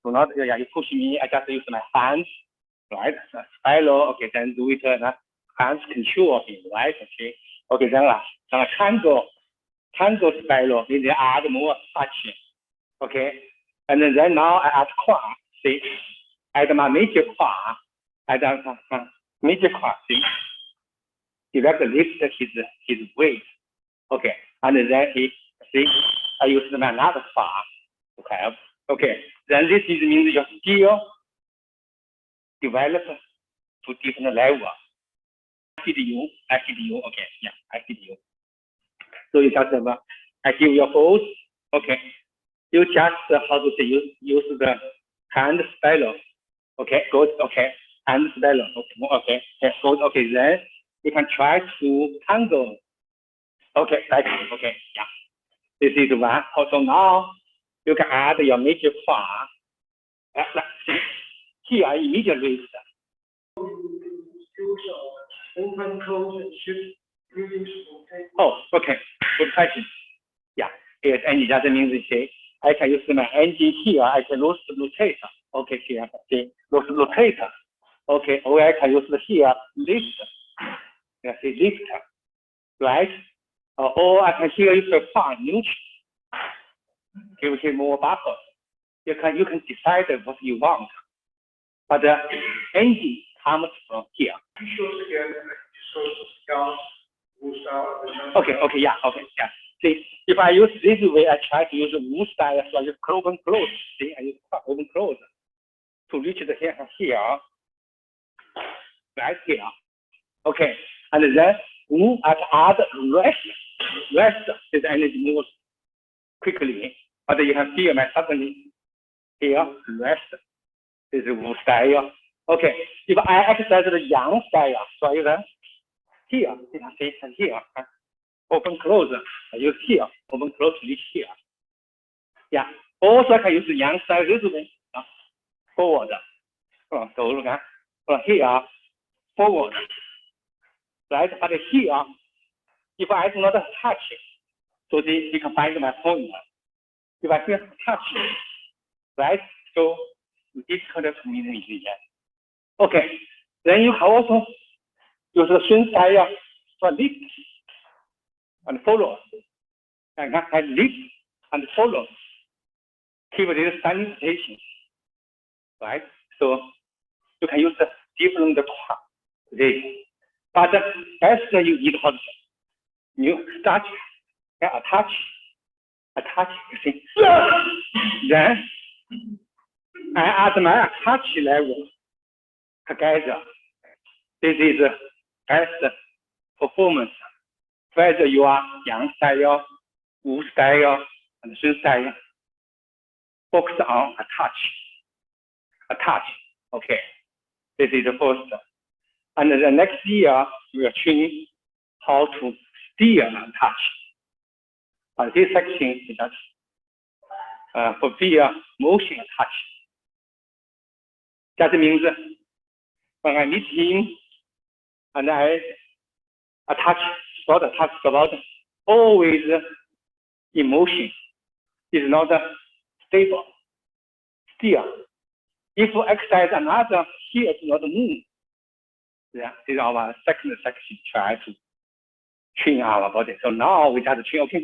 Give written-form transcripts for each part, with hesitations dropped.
Do not, yeah, you push me. I just use my hands, right? Spiral, okay, then do it, hands control him, right? Okay, then tangle spiral, means add more touch, okay? And then now I add qua, see? Add my major qua, add major qua, see? Direct lift his weight, okay? And then see, I use my another qua to help. Okay, then this means your skill develop to different level. I feed you, okay, yeah, I feed you. So you just I give you a pose, okay. You just how to say use the hand spiral, okay, good, okay, hand spiral, okay, good, okay. Then you can try to tangle, okay, like okay, yeah. This is one. Also now you can add your major qua. Here immediately. Open, close, and shift. Oh, okay. Good question. Yeah. Yes, and that means I can use my engine here. I can rotate. Okay, here. See, rotate. Okay, or I can use here lift. Yeah, see lift. Right? Or I can here use the far neutral. Give him more buffer. You can decide what you want. But the engine comes from here. Okay, yeah, okay, yeah. See, if I use this way, I try to use Wu style, so I use open close. See, I use open close to reach the here, right here. Okay, and then Wu at add rest. Rest is energy moves quickly, but you can see my suddenly here rest is Wu style. Okay, if I exercise the Yang style, so you can here, you can see here, open close, I use here, open close, reach here. Yeah, also I can use Yang style this way, forward, from here, forward, right? But here, if I do not touch, so you can find my point. If I just touch, right? So it's correct to me again. Okay, then you can also use the swing style for lift and follow. And I lift and follow. Keep this standing position, right? So you can use the different this. But as you eat hot, you start attach, you see. Then I add my attach level together. This is best performance. Whether you are Yang style, Wu style, and Sun style, focus on attach. Okay, this is the first. And the next year, we will train how to steer and attach. But this section is just for via motion attach. That means when I meet him and I attach about always in motion, is not stable. Still, if we exercise another, here is not move. Yeah, this is our second section, try to train our body. So now we just train, okay,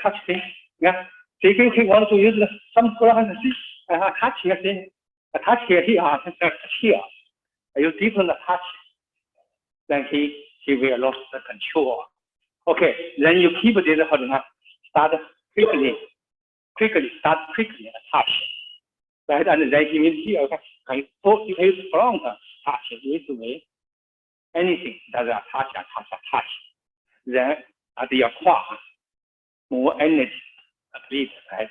touch thing. Yeah, so you can want to use some ground, touch here, touch here, here. I use different touch. Then he will lose the control. Okay, then you keep this start quickly touch. Right, and then he means here, you can use front touch this way. Anything that touch. Then at your core, more energy, at least, right?